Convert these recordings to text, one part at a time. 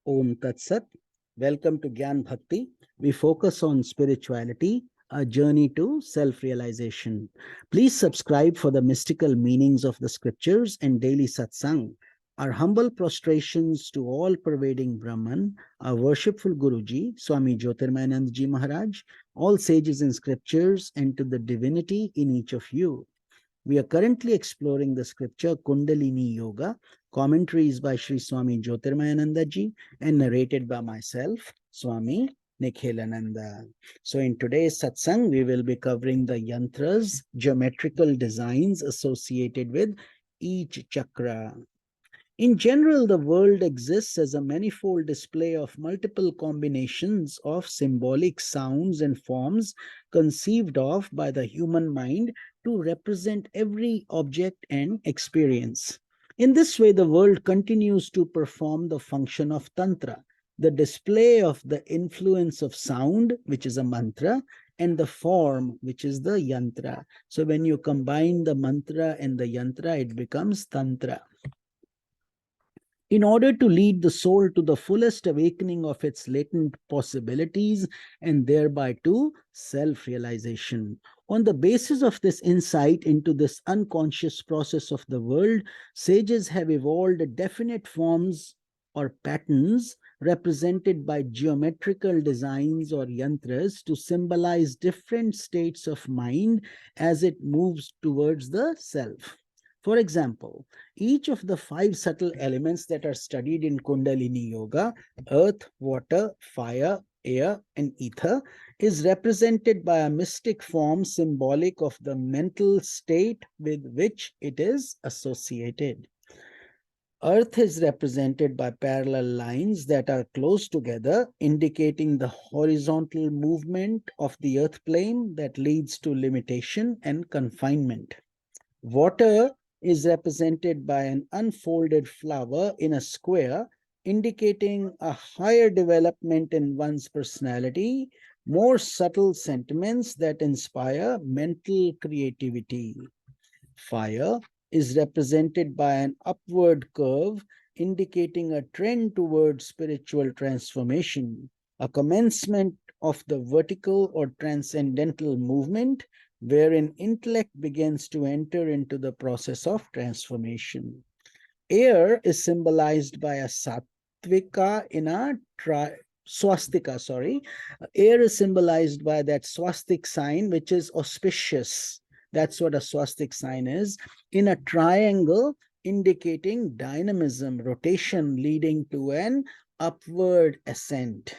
Om Tat Sat. Welcome to Gyan Bhakti. We focus on spirituality, a journey to self-realization. Please subscribe for the mystical meanings of the scriptures and daily satsang. Our humble prostrations to all-pervading Brahman, our worshipful Guruji, Swami Jyotirmayananda Ji Maharaj, all sages in scriptures, and to the divinity in each of you. We are currently exploring the scripture Kundalini Yoga, commentaries by Sri Swami Jyotirmayananda Ji and narrated by myself, Swami Nikhilananda. So in today's satsang, we will be covering the yantras, geometrical designs associated with each chakra. In general, the world exists as a manifold display of multiple combinations of symbolic sounds and forms conceived of by the human mind to represent every object and experience. In this way, the world continues to perform the function of Tantra, the display of the influence of sound, which is a mantra, and the form, which is the yantra. So when you combine the mantra and the yantra, it becomes Tantra. In order to lead the soul to the fullest awakening of its latent possibilities and thereby to self-realization. On the basis of this insight into this unconscious process of the world, sages have evolved definite forms or patterns represented by geometrical designs or yantras to symbolize different states of mind as it moves towards the self. For example, each of the 5 subtle elements that are studied in Kundalini Yoga, earth, water, fire, air, and ether, is represented by a mystic form symbolic of the mental state with which it is associated. Earth is represented by parallel lines that are close together, indicating the horizontal movement of the earth plane that leads to limitation and confinement. Water is represented by an unfolded flower in a square, indicating a higher development in one's personality, more subtle sentiments that inspire mental creativity. Fire is represented by an upward curve, indicating a trend towards spiritual transformation, a commencement of the vertical or transcendental movement, wherein intellect begins to enter into the process of transformation. Air is symbolized by a sattvika in a swastika, Air is symbolized by that swastik sign, which is auspicious. That's what a swastik sign is. In a triangle, indicating dynamism, rotation, leading to an upward ascent.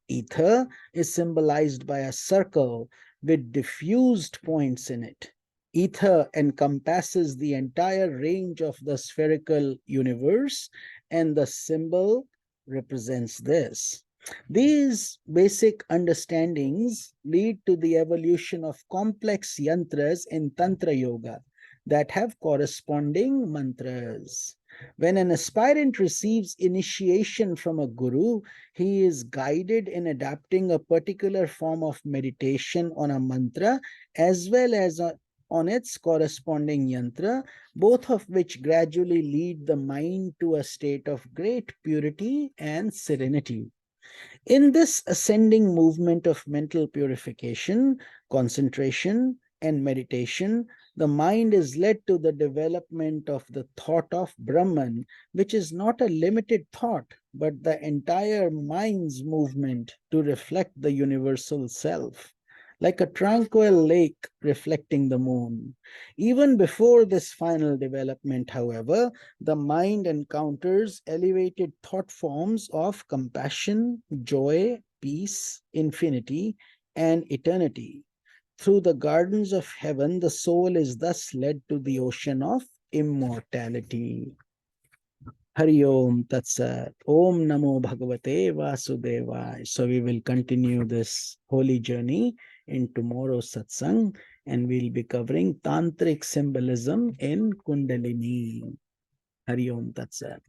Ether is symbolized by a circle with diffused points in it. Ether encompasses the entire range of the spherical universe, and the symbol represents this. These basic understandings lead to the evolution of complex yantras in Tantra Yoga that have corresponding mantras. When an aspirant receives initiation from a guru, he is guided in adapting a particular form of meditation on a mantra as well as on its corresponding yantra, both of which gradually lead the mind to a state of great purity and serenity. In this ascending movement of mental purification, concentration, and meditation, the mind is led to the development of the thought of Brahman, which is not a limited thought, but the entire mind's movement to reflect the universal self, like a tranquil lake reflecting the moon. Even before this final development, however, the mind encounters elevated thought forms of compassion, joy, peace, infinity, and eternity. Through the gardens of heaven, the soul is thus led to the ocean of immortality. Hari Om Tat Sat. Om Namo Bhagavate Vasudevaya. So we will continue this holy journey in tomorrow's satsang, and we'll be covering tantric symbolism in Kundalini. Hari Om Tat Sat.